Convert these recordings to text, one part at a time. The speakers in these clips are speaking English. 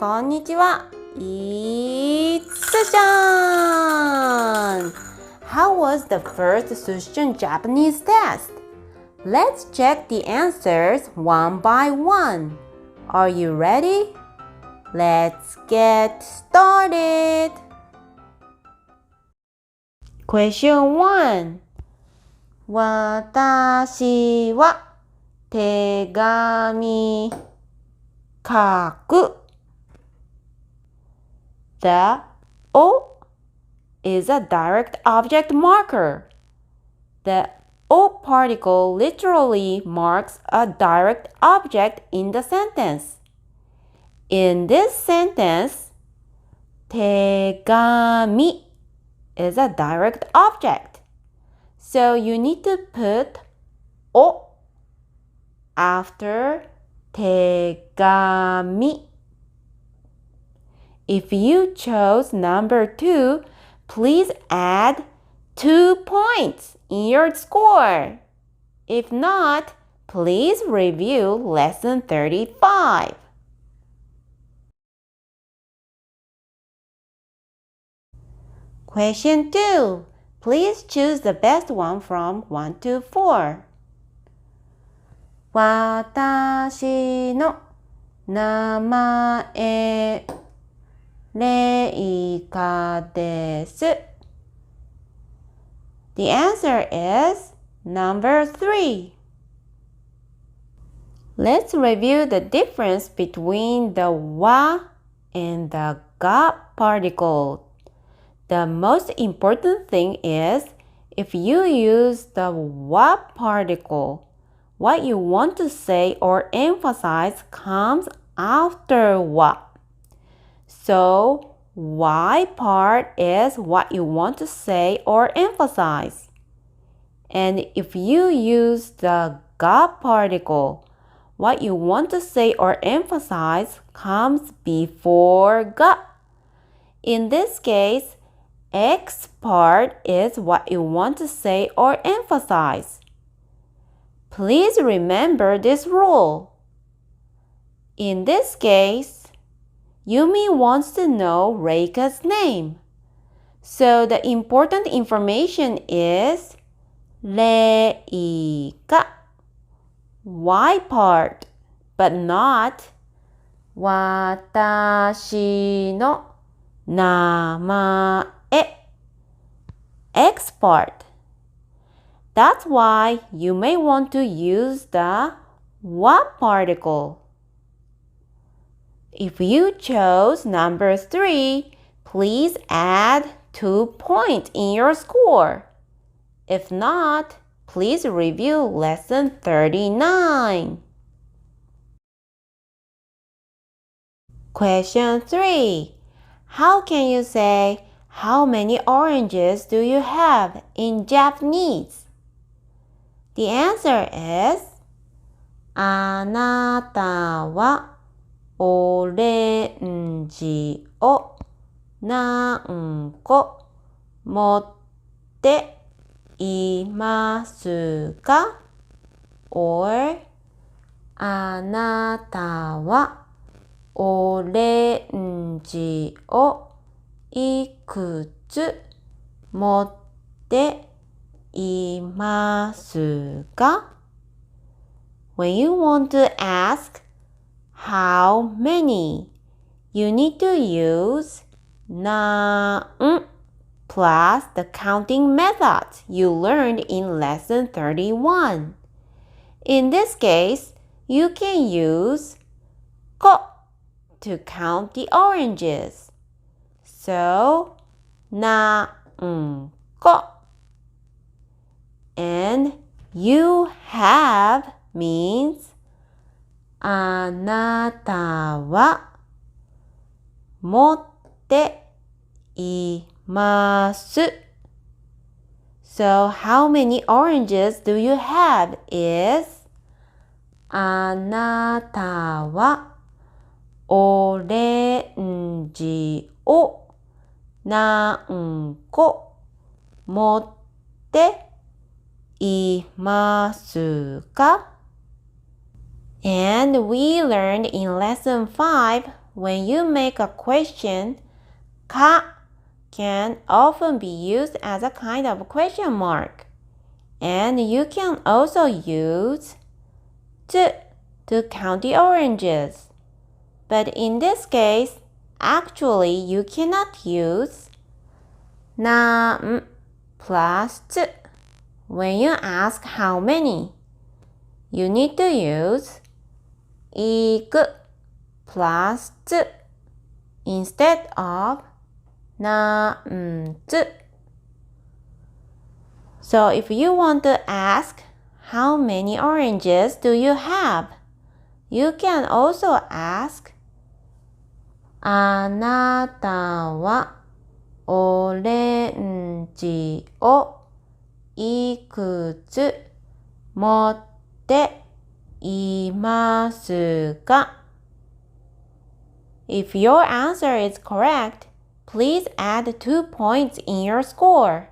こんにちは。It's Sushi-Chan! How was the first Sushi-Chan Japanese test? Let's check the answers one by one. Are you ready? Let's get started! Question 1. 私は手紙書く。The O is a direct object marker. The O particle literally marks a direct object in the sentence. In this sentence, 手紙 is a direct object. So you need to put O after 手紙. If you chose number 2, please add 2 points in your score. If not, please review lesson 35. Question 2. Please choose the best one from 1 to 4. 私の名前レイカです。The answer is number 3. Let's review the difference between the wa and the ga particle. The most important thing is if you use the wa particle, what you want to say or emphasize comes after wa. So, Y part is what you want to say or emphasize. And if you use the ga particle, what you want to say or emphasize comes before ga. In this case, X part is what you want to say or emphasize. Please remember this rule. In this case, Yumi wants to know Reika's name. So the important information is Reika, Y part, but not 私の名前, X part. That's why you may want to use the wa particle. If you chose number 3, please add 2 points in your score. If not, please review lesson 39. Question 3. How can you say, how many oranges do you have in Japanese? The answer is あなたはオレンジを何個持っていますか？ or あなたはオレンジをいくつ持っていますか？ When you want to ask how many, you need to use 何 plus the counting method you learned in lesson 31. In this case, you can use 個 to count the oranges. So, 何個 and you have means あなたは持っています。So, how many oranges do you have is あなたはオレンジを何個持っていますか？And we learned in lesson 5 when you make a question, ka can often be used as a kind of question mark. And you can also use to count the oranges. But in this case, actually you cannot use nam plus to when you ask how many. You need to use 行く plus to instead of 何つ. So if you want to ask how many oranges do you have, you can also ask あなたはオレンジをいくつ持っていますか? If your answer is correct, please add 2 points in your score.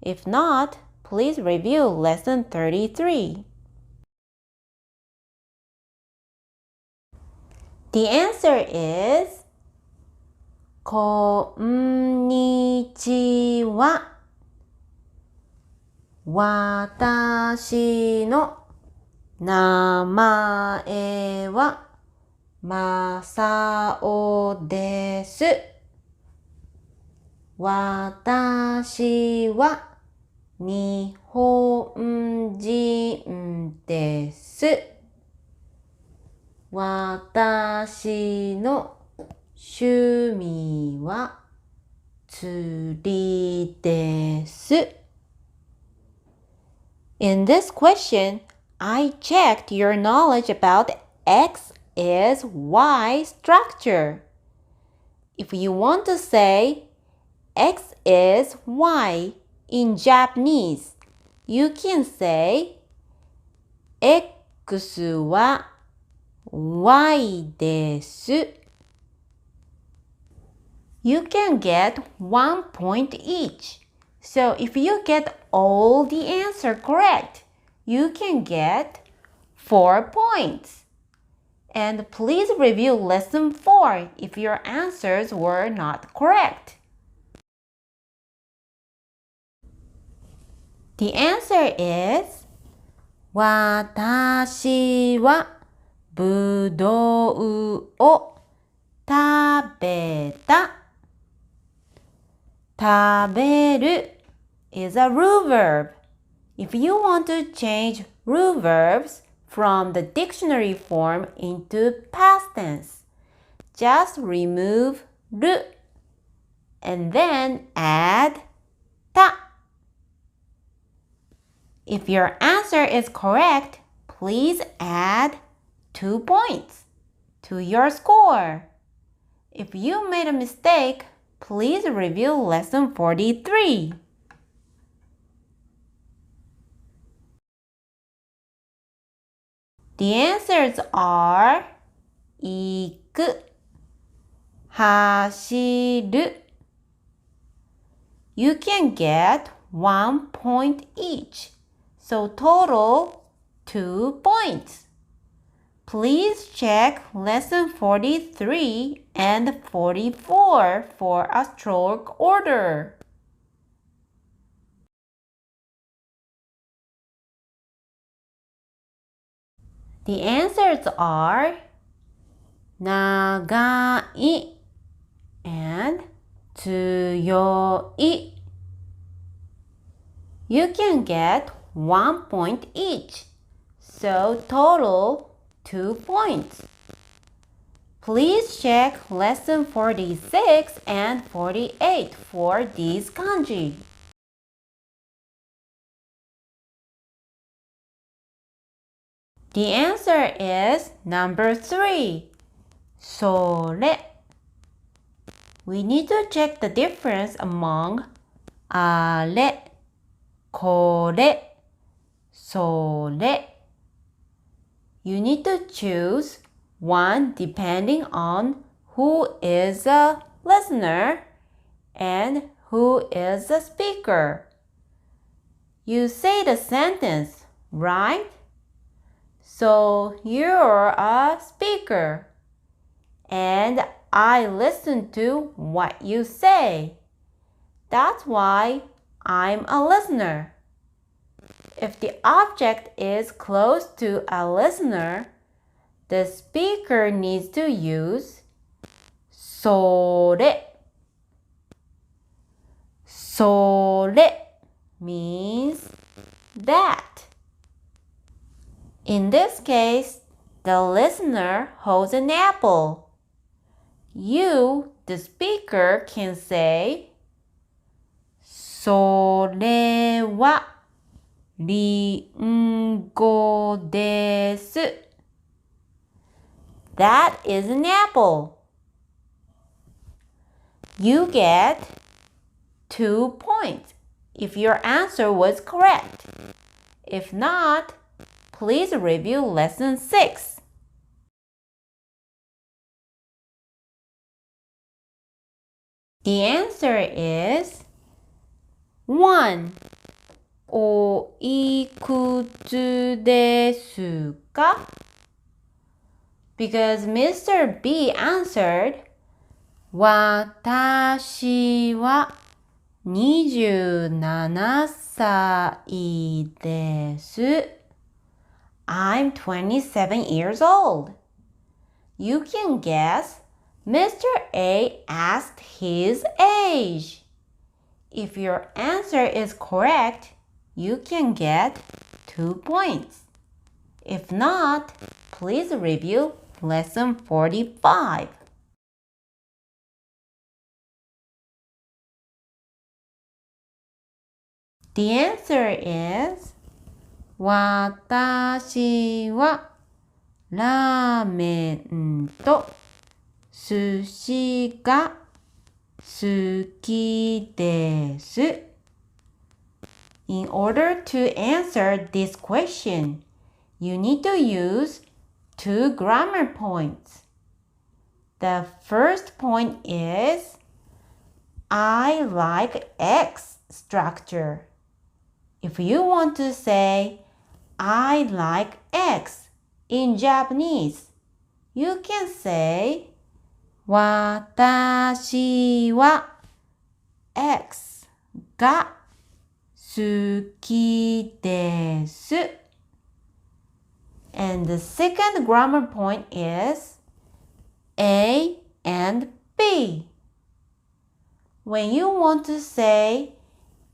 If not, please review lesson 33. The answer is こんにちは。私の名前はまさおです。私は日本人です。私の趣味は釣りです。In this question, I checked your knowledge about X is Y structure. If you want to say X is Y in Japanese, you can say X は Y です。You can get 1 point each. So if you get all the answer correct, you can get 4 points. And please review lesson 4 if your answers were not correct. The answer is 私はぶどうを食べた。食べる is a rule verb. If you want to change rule verbs from the dictionary form into past tense, just remove る and then add た. If your answer is correct, please add 2 points to your score. If you made a mistake, please review lesson 43. The answers are 行く、走る。You can get 1 point each, so total 2 points. Please check lesson 43 and 44 for a stroke order. The answers are 長い and 強い. You can get 1 point each, so total 2 points. Please check lesson 46 and 48 for these kanji. The answer is number 3. それ. We need to check the difference among あれ、これ、それ. You need to choose one depending on who is a listener and who is the speaker. You say the sentence, right? So you're a speaker and I listen to what you say. That's why I'm a listener. If the object is close to a listener, the speaker needs to use それ. それ means that. In this case, the listener holds an apple. You, the speaker, can say それはりんごです。That is an apple. You get 2 points if your answer was correct. If not, please review lesson 6. The answer is 1. おいくつですか? Because Mr. B answered 私は27歳です。I'm 27 years old. You can guess Mr. A asked his age. If your answer is correct, you can get 2 points. If not, please review lesson 45. The answer is 私はラーメンと寿司が好きです。In order to answer this question, you need to use 2 grammar points. The first point is I like X structure. If you want to say I like X in Japanese, you can say 私は X が好きです。And the second grammar point is A and B. When you want to say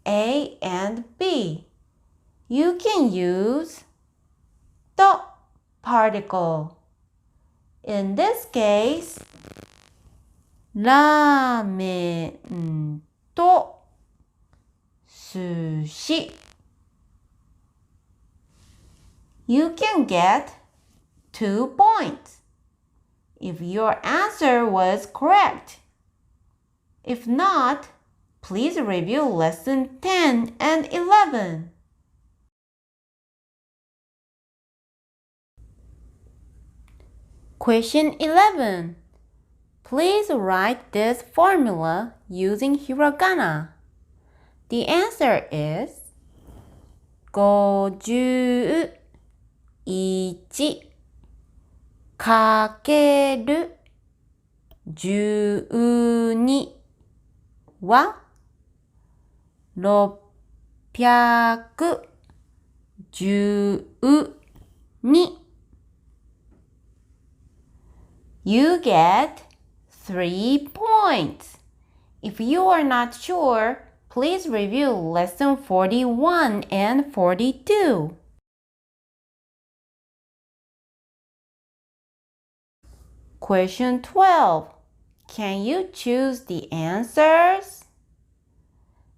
A and B, you can use the particle. In this case, ラーメンと寿司. You can get 2 points if your answer was correct. If not, please review lesson 10 and 11. Question 11. Please write this formula using hiragana. The answer is 51かける12は612. You get 3 points. If you are not sure, please review lesson 41 and 42. Question 12. Can you choose the answers?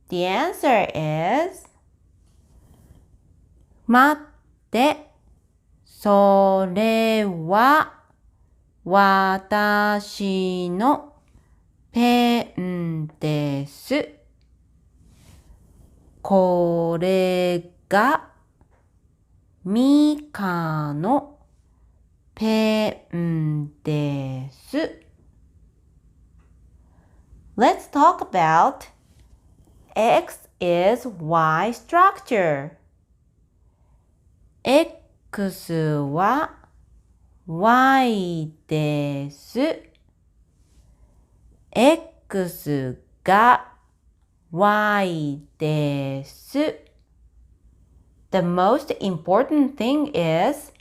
The answer is 待って、それは私のペンです。これがミカのペンです。Let's talk about X is Y structure. X はYです。X が Y です。The most important thing is,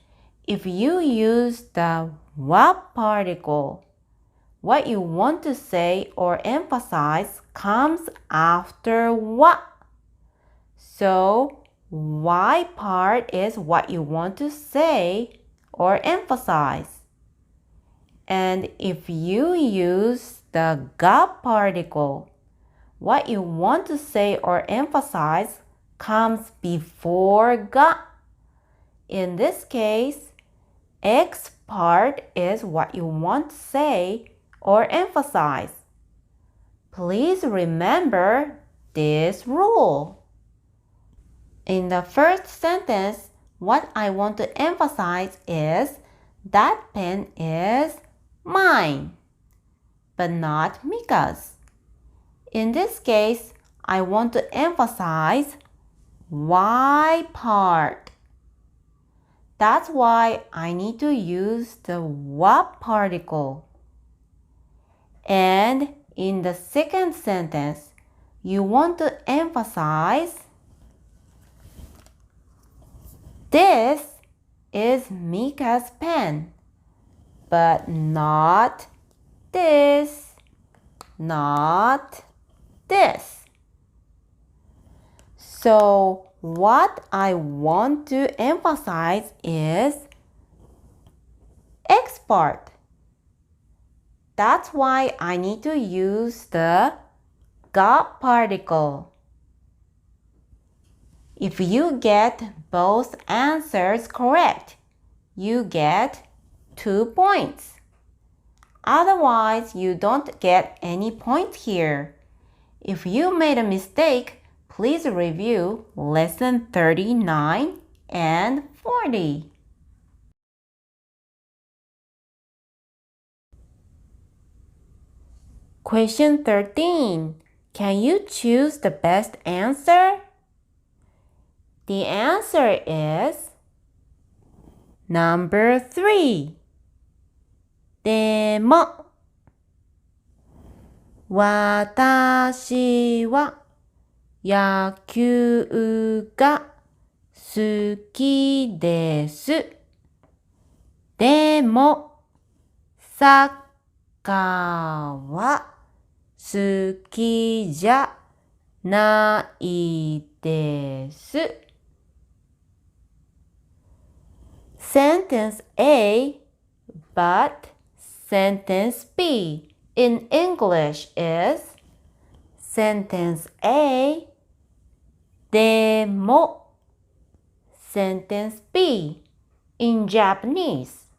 if you use the wa particle, what you want to say or emphasize comes after wa. So, Y part is what you want to say or emphasize. And if you use the ga particle, what you want to say or emphasize comes before ga. In this case, X part is what you want to say or emphasize. Please remember this rule. In the first sentence, what I want to emphasize is that pen is mine, but not Mika's. In this case, I want to emphasize Y part. That's why I need to use the wa particle. And in the second sentence, you want to emphasize this is Mika's pen, but not this, not this. So what I want to emphasize is X part. That's why I need to use the ga particle. If you get both answers correct, you get 2 points. Otherwise, you don't get any point here. If you made a mistake, please review lesson 39 and 40. Question 13. Can you choose the best answer? The answer is number 3. でも、私は野球が好きです。でも、サッカーは好きじゃないです。Sentence A, but sentence B in English is sentence A, でも sentence B in Japanese.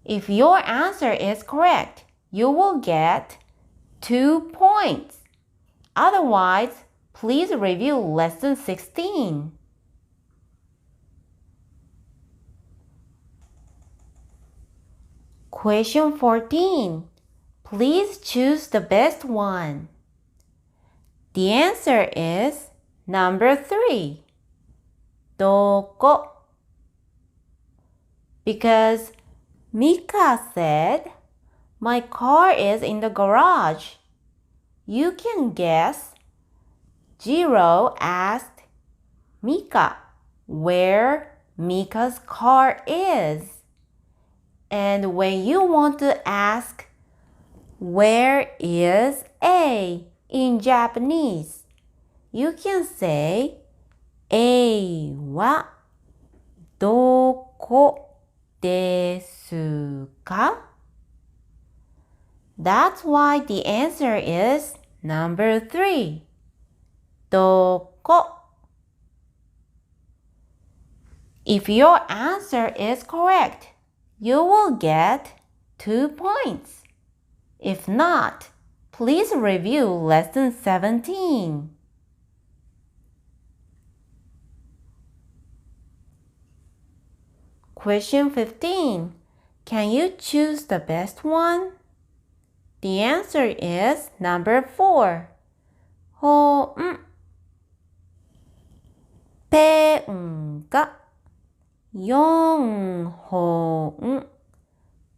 If your answer is correct, you will get 2 points. Otherwise, please review lesson 16. Question 14. Please choose the best one. The answer is number 3. どこ Because Mika said, my car is in the garage. You can guess. Jiro asked Mika where Mika's car is. And when you want to ask, where is A in Japanese, you can say, A はどこですか? That's why the answer is number 3. どこ If your answer is correct, you will get 2 points. If not, please review lesson 17. Question 15. Can you choose the best one? The answer is number 4. 本ペンが4本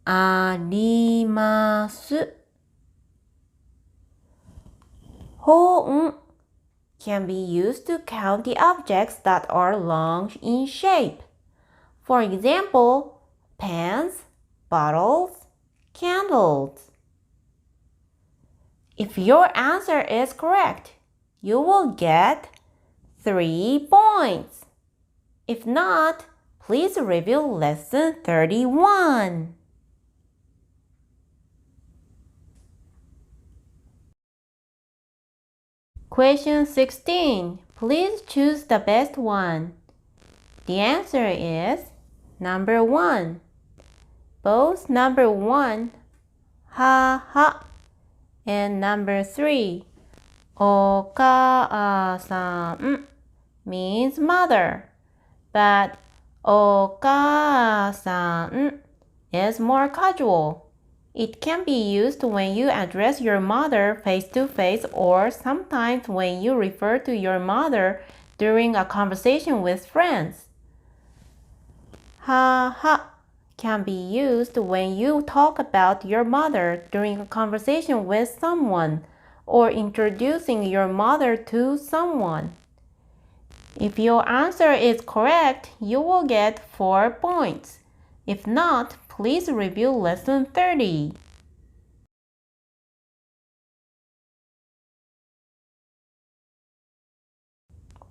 あります。本 can be used to count the objects that are long in shape. For example, pens, bottles, candles. If your answer is correct, you will get 3 points. If not, please review lesson 31. Question 16. Please choose the best one. The answer is number 1. Both number 1, ha ha, and number 3, お母さん means mother, but お母さん is more casual. It can be used when you address your mother face to face or sometimes when you refer to your mother during a conversation with friends. Ha ha can be used when you talk about your mother during a conversation with someone or introducing your mother to someone. If your answer is correct, you will get 4 points. If not, please review lesson 30.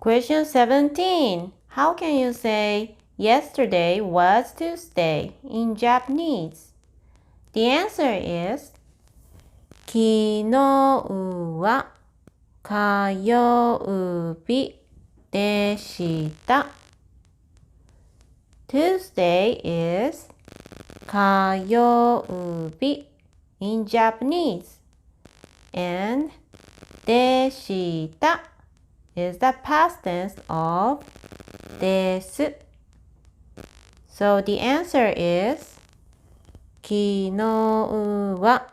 Question 17. How can you say yesterday was Tuesday in Japanese? The answer is 昨日は火曜日でした。Tuesday is 火曜日 in Japanese, and でした is the past tense of です。So the answer is 昨日は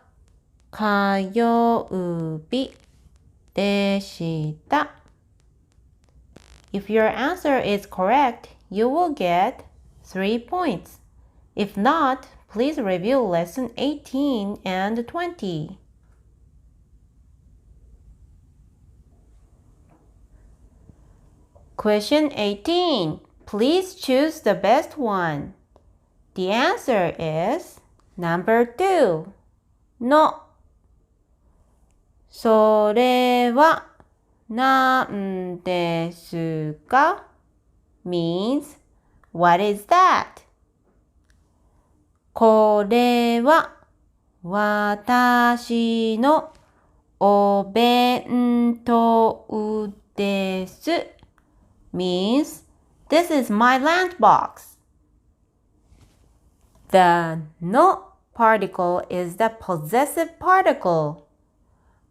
火曜日でした。If your answer is correct, you will get 3 points. If not, please review lesson 18 and 20. Question 18. Please choose the best one. The answer is number 2. の。それは何ですか means what is that? これは私のお弁当です means this is my lunchbox. The の particle is the possessive particle.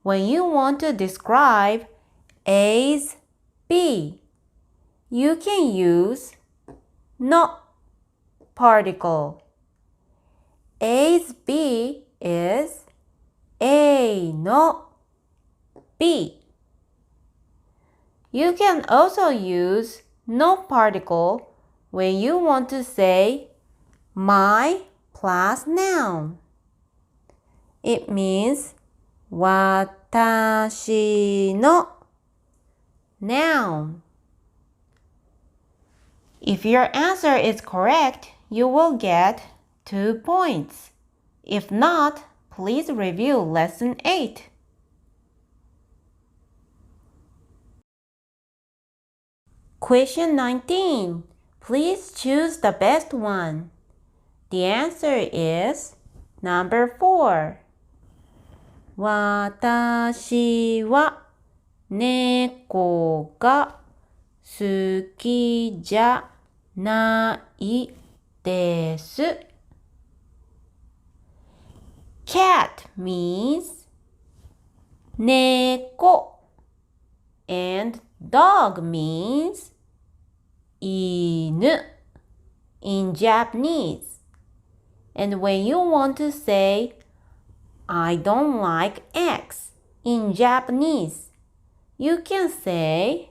When you want to describe A's B, you can use の particle. A's B is A の B. You can also use の particle when you want to say my plus noun. It means 私の noun. If your answer is correct, you will get 2 points. If not, please review lesson 8. Question 19. Please choose the best one. The answer is number 4. 私は猫が好きじゃないです。Cat means 猫 and dog means 犬 in Japanese. And when you want to say I don't like eggs in Japanese, you can say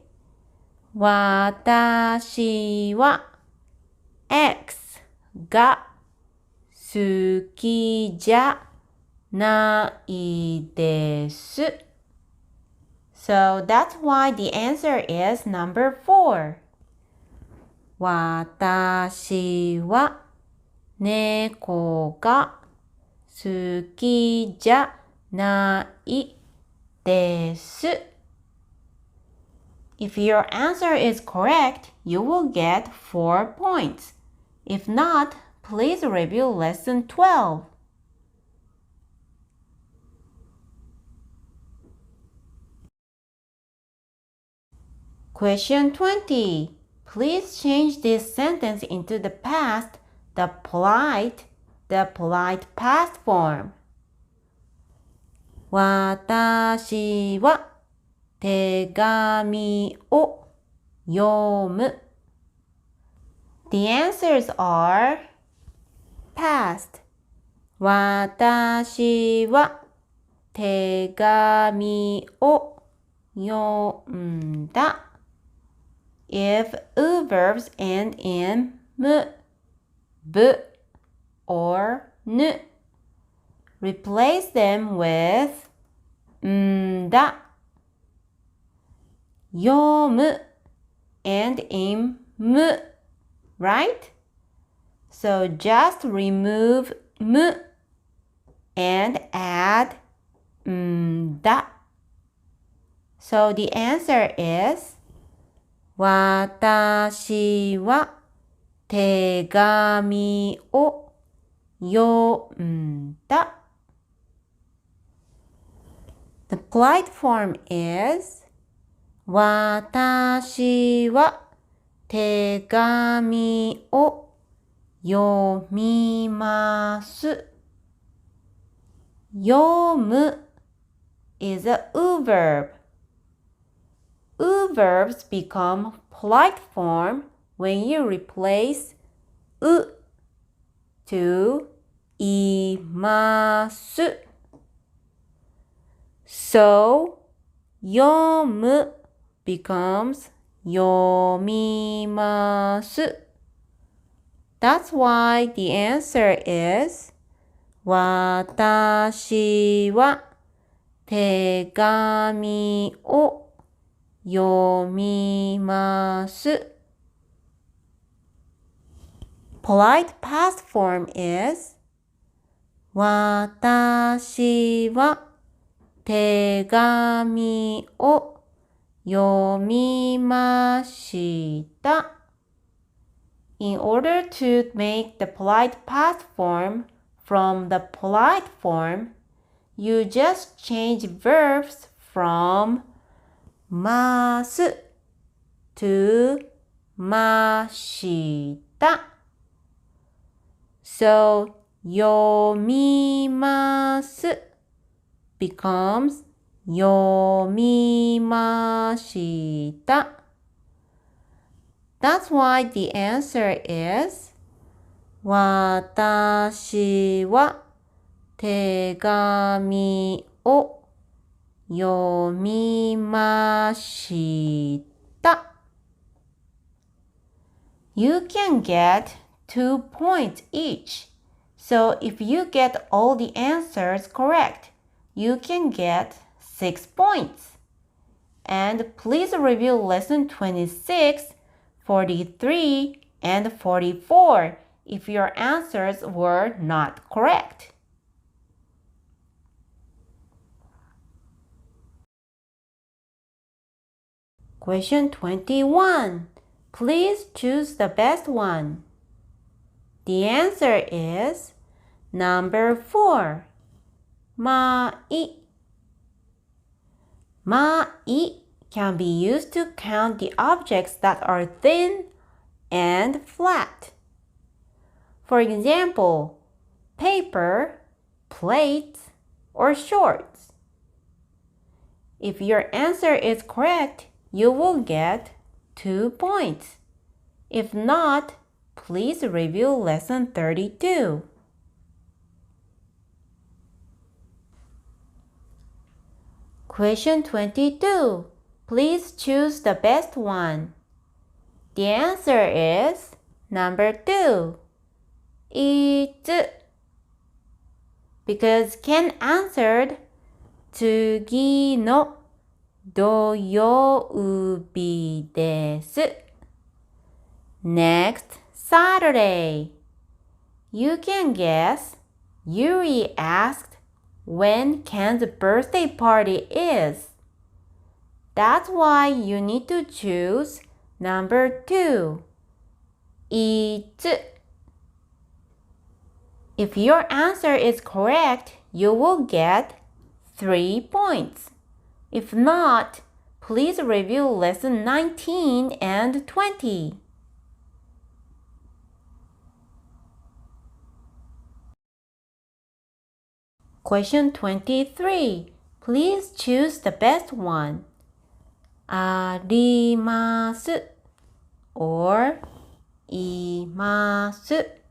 私は eggs が好きじゃないです。So that's why the answer is number 4. 私は猫が好きじゃないです。If your answer is correct, you will get 4 points. If not, please review lesson 12. Question 20. Please change this sentence into the past, the polite past form. 私は手紙を読む。The answers are past. 私は手紙を読んだ。If u verbs end in m, b, or n, replace them with んだ。読む end in m, right? So just remove m and add んだ。So the answer is 私は手紙を読んだ。The polite form is 私は手紙を読みます。読む is a u verb. U verbs become polite form when you replace u to います。So, 読む becomes 読みます。That's why the answer is 私は手紙を読みます。Polite past form is 私は手紙を読みました。In order to make the polite past form from the polite form, you just change verbs from ます to ました。So, 読みます becomes 読みました。That's why the answer is 私は手紙を読みました。You can get 2 points each. So if you get all the answers correct, you can get 6 points. And please review lesson 26, 43, and 44 if your answers were not correct. Question 21. Please choose the best one. The answer is number 4. まい まい can be used to count the objects that are thin and flat. For example, paper, plates, or shorts. If your answer is correct, you will get 2 points. If not, please review lesson 32. Question 22. Please choose the best one. The answer is number 2. いつ because Ken answered 次の土曜日です。Next, Saturday. You can guess. Yuri asked when Ken's birthday party is. That's why you need to choose number 2. いつ. If your answer is correct, you will get 3 points. If not, please review lesson 19 and 20. Question 23. Please choose the best one. あります or います。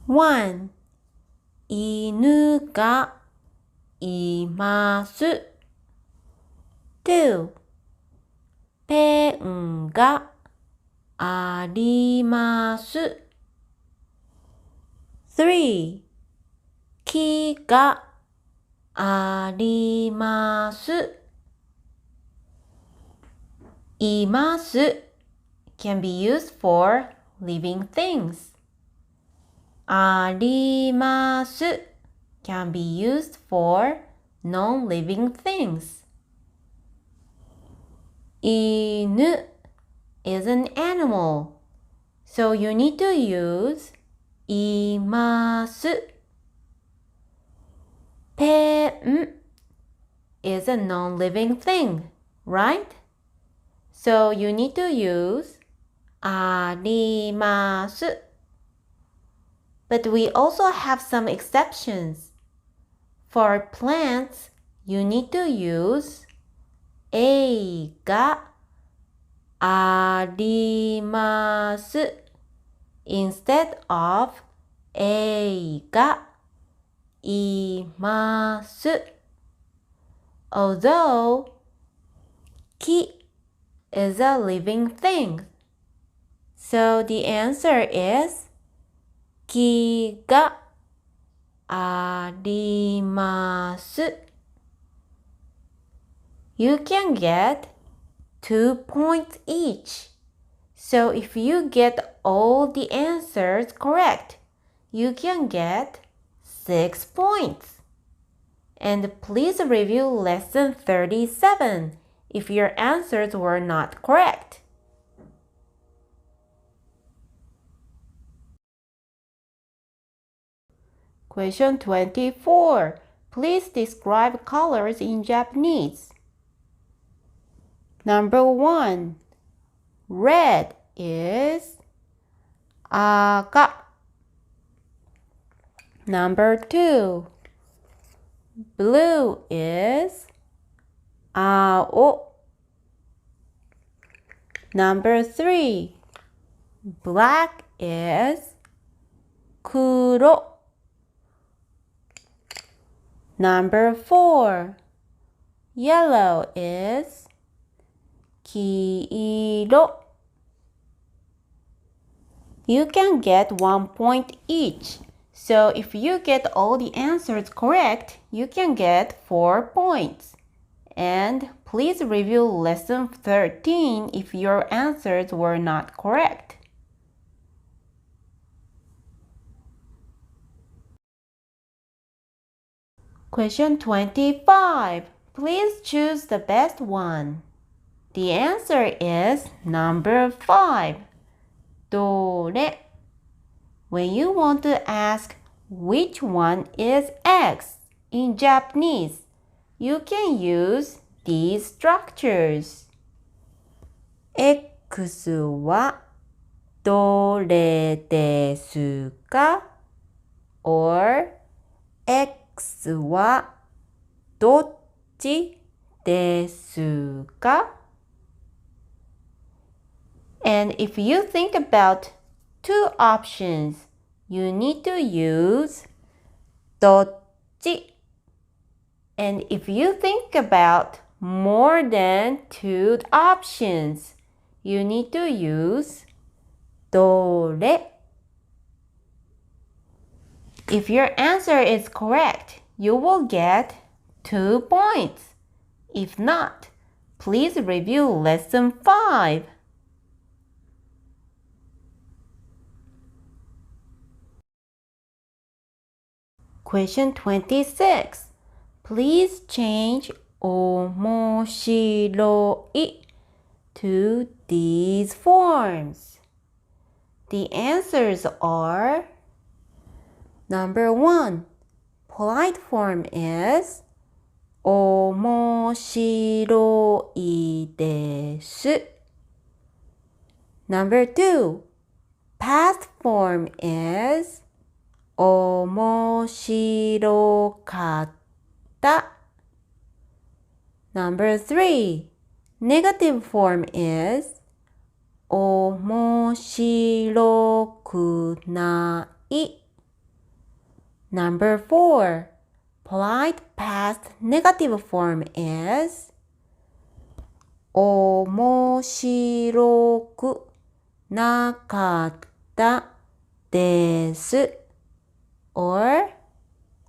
1. 犬がいます。2. ペンがあります。3. 木があります。います can be used for living things. あります can be used for non-living things. 犬 is an animal, so you need to use います。ペン is a non-living thing, right? So you need to use あります。But we also have some exceptions. For plants, you need to use 絵があります instead of 絵がいます。Although 木 is a living thing. So the answer is 木があります。You can get 2 points each. So if you get all the answers correct, you can get 6 points. And please review lesson 37 if your answers were not correct. Question 24. Please describe colors in Japanese. Number 1. Red is 赤. Number 2. Blue is 青. Number 3. Black is 黒. Number 4. Yellow is 黄色. You can get 1 point each. So if you get all the answers correct, you can get 4 points. And please review lesson 13 if your answers were not correct. Question 25. Please choose the best one. The answer is number 5. どれ? When you want to ask which one is X in Japanese, you can use these structures. X はどれですか? Or X はどっちですか? And if you think about 2 options, you need to use どっち. And if you think about more than 2 options, you need to use どれ. If your answer is correct, you will get 2 points. If not, please review Lesson 5. Question 26. Please change 面白い to these forms. The answers are: Number 1. Polite form is 面白いです. Number 2. Past form is 面白かった。Number 3. Negative form is 面白くない。Number 4. Polite past negative form is 面白くなかったです。or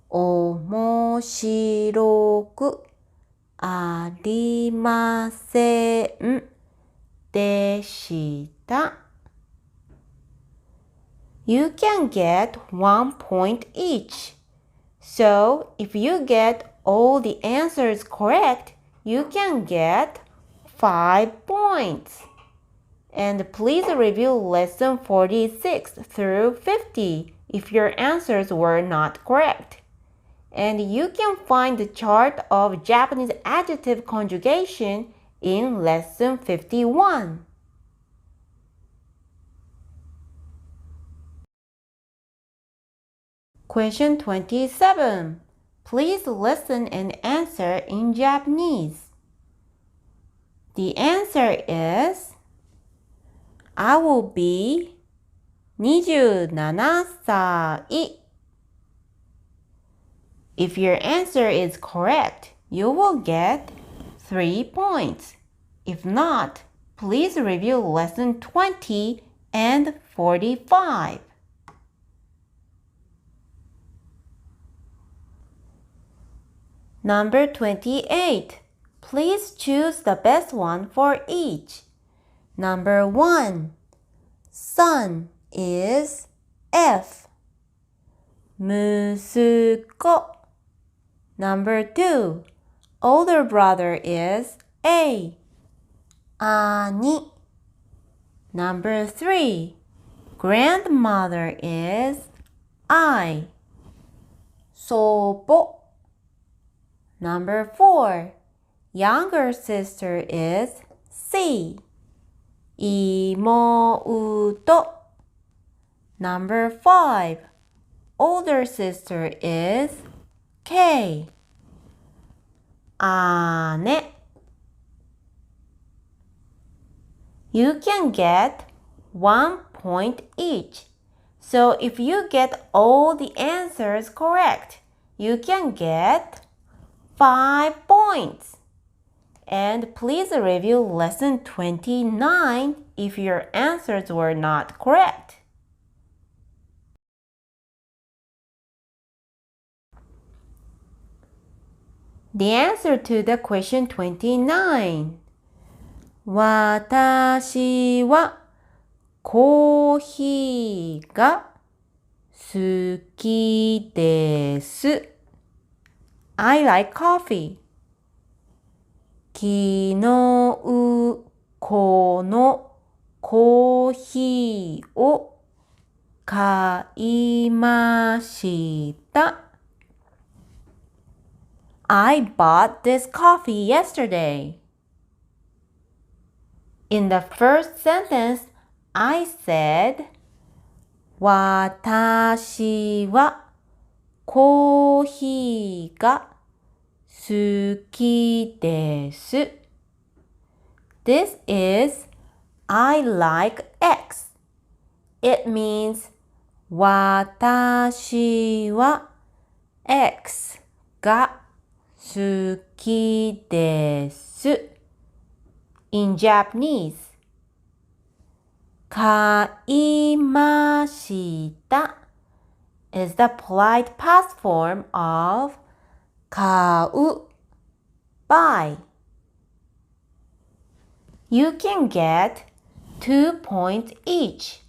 面白くありませんでした。You can get 1 point each. So, if you get all the answers correct, you can get 5 points. And please review lesson 46 through 50 if your answers were not correct. And you can find the chart of Japanese adjective conjugation in lesson 51. Question 27. Please listen and answer in Japanese. The answer is: I will be 27歳. If your answer is correct, you will get 3 points. If not, please review lesson 20 and 45. Number 28. Please choose the best one for each. Number 1. Son is F. 息子. Number 2. Older brother is A. 兄. Number 3. Grandmother is I. 祖母. Number 4. Younger sister is C. 妹. Number 5. Older sister is K. 姉. You can get 1 point each. So if you get all the answers correct, you can get 5 points. And please review lesson 29 if your answers were not correct. The answer to the question 29. 私はコーヒーが好きです。I like coffee. 昨日このコーヒーを買いました。I bought this coffee yesterday. In the first sentence, I said, 私はコーヒーが好きです。This is I like X. It means 私は X が好きです。In Japanese, 買いました is the polite past form of 買う buy you can get 2 points each.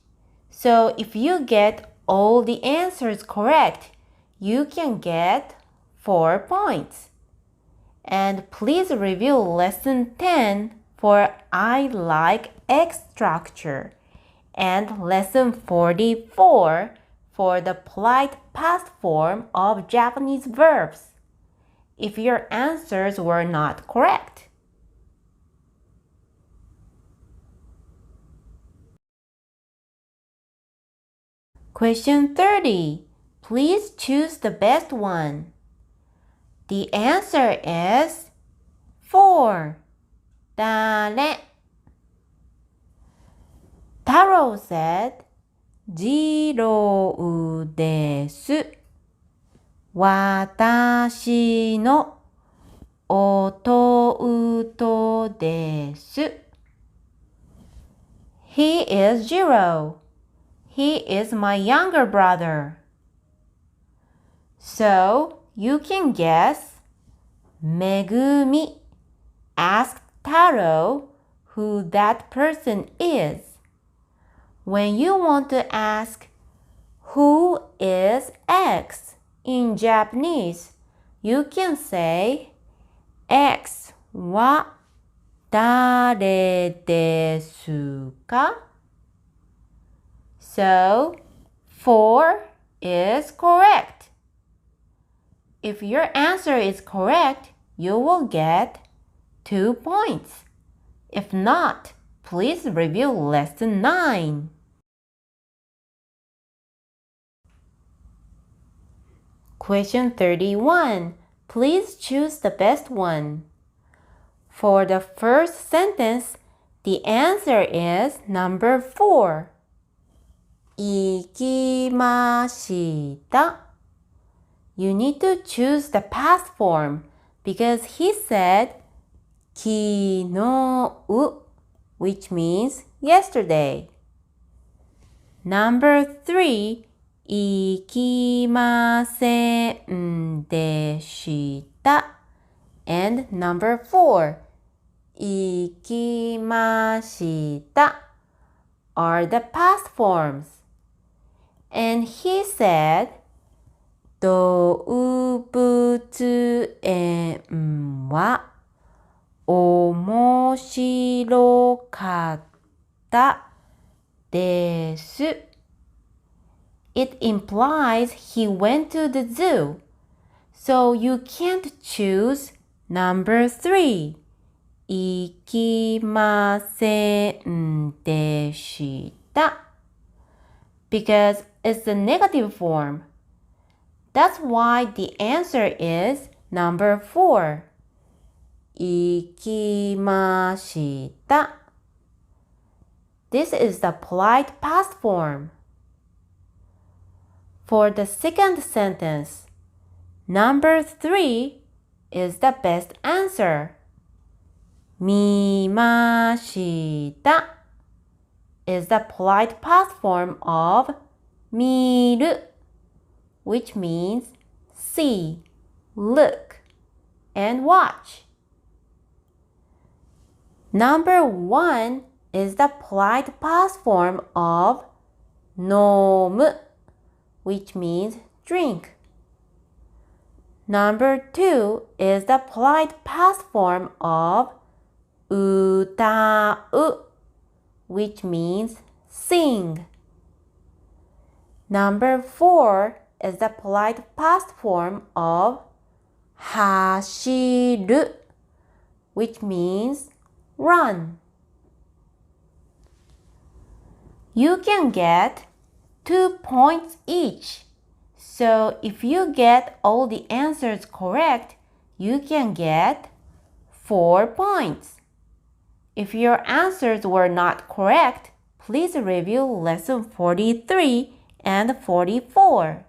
So if you get all the answers correct, you can get 4 points. And please review lesson 10 for I like egg structure and lesson 44 for the polite past form of Japanese verbs if your answers were not correct. Question 30. Please choose the best one. The answer is 4. 誰 Taro said, 次郎です。私の弟です。He is Jiro. He is my younger brother. So, you can guess. Megumi asked Taro who that person is. When you want to ask, who is X in Japanese, you can say, X は誰ですか? So, 4 is correct. If your answer is correct, you will get 2 points. If not, please review lesson 9. Question 31. Please choose the best one. For the first sentence, the answer is number 4. 行きました。You need to choose the past form because he said 昨日, which means yesterday. Number 3, 行きませんでした。And number 4, 行きました are the past forms. And he said, 動物園は面白かったです。It implies he went to the zoo. So you can't choose number 3. 行きませんでした。Because it's the negative form. That's why the answer is number 4. 行きました。This is the polite past form. For the second sentence, number 3 is the best answer. 見ました is the polite past form of 見る which means see, look, and watch. Number 1 is the polite past form of 飲む which means drink. Number 2 is the polite past form of 歌う which means sing. Number 4 is the polite past form of 走る which means run. You can get 2 points each. So if you get all the answers correct, you can get 4 points. If your answers were not correct, please review lesson 43 and 44.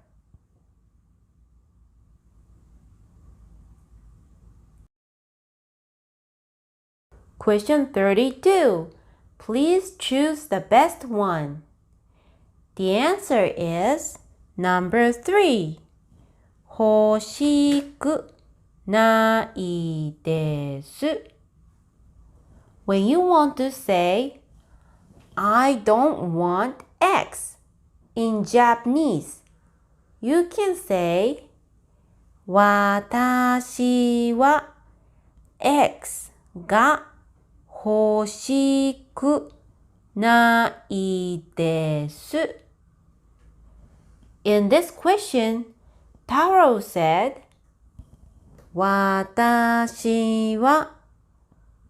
Question 32. Please choose the best one. The answer is number 3. 欲しくないです。When you want to say, I don't want X in Japanese, you can say, 私は X が欲しくないです。In this question, Taro said, 私は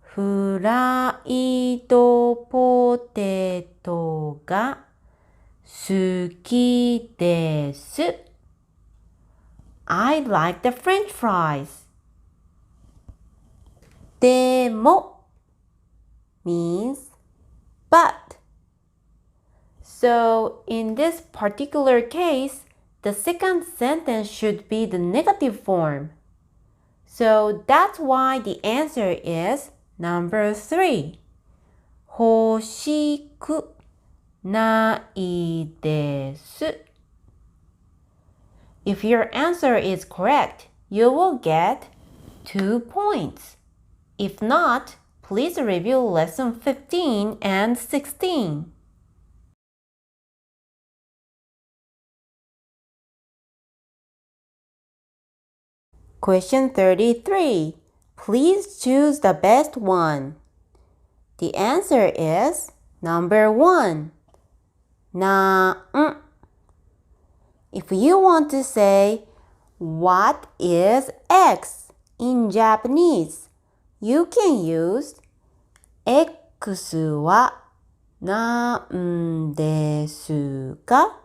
フライドポテトが好きです。I like the French fries. でも means but. So in this particular case, the second sentence should be the negative form. So that's why the answer is number 3. 欲しくないです。If your answer is correct, you will get 2 points. If not, please review lesson 15 and 16. Question 33. Please choose the best one. The answer is number 1. なん. If you want to say, what is X in Japanese, you can use X は何ですか?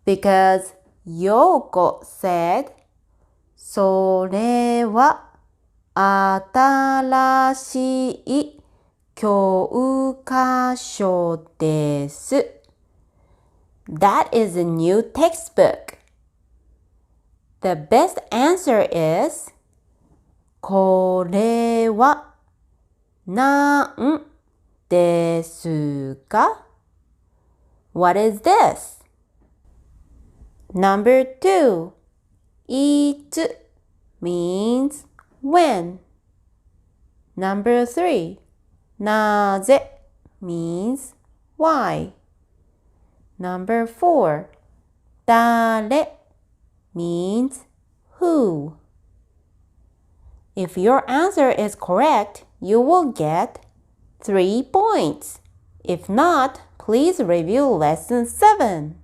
Because Yoko said, それは新しい教科書です。That is a new textbook. The best answer is これは何ですか? What is this? Number 2. いつ means when. Number 3. なぜ means why. Number 4. 誰 means who. If your answer is correct, you will get 3 points. If not, please review lesson 7.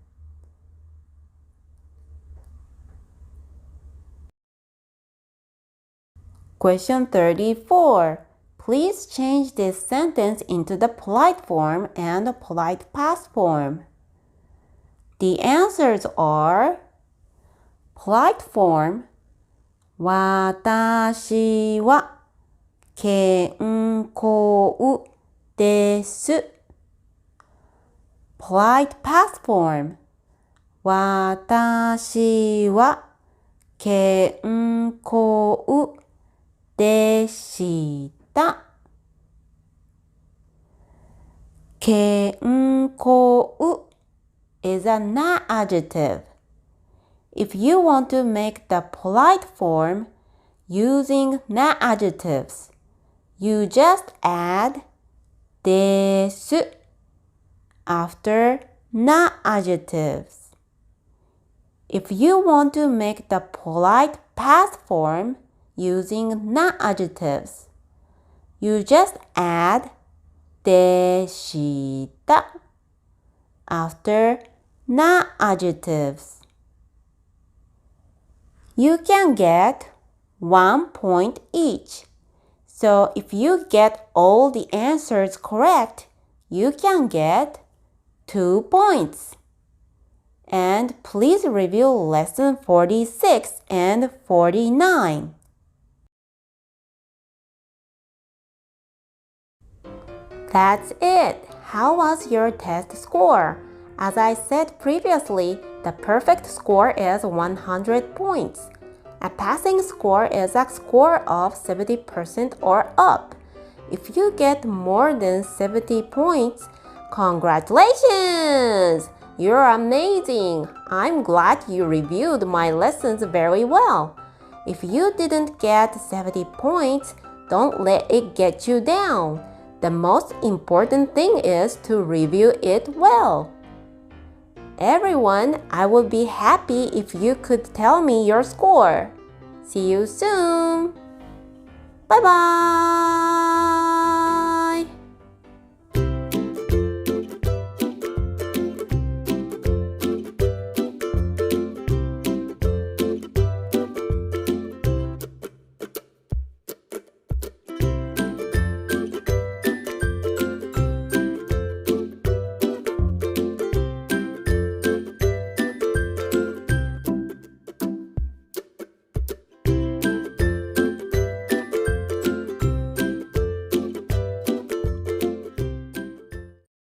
Question 34. Please change this sentence into the polite form and the polite past form. The answers are polite form, 私は健康です。Polite past form, 私は健康でした。健康 is a not adjective. If you want to make the polite form using not adjectives, you just add です after not adjectives. If you want to make the polite past form using not adjectives, you just add でした after not adjectives. You can get 1 point each. So if you get all the answers correct, you can get 2 points. And please review lesson 46 and 49. That's it. How was your test score? As I said previously, the perfect score is 100 points. A passing score is a score of 70% or up. If you get more than 70 points, congratulations! You're amazing! I'm glad you reviewed my lessons very well. If you didn't get 70 points, Don't let it get you down. The most important thing is to review it well. Everyone, I would be happy if you could tell me your score. See you soon. Bye bye.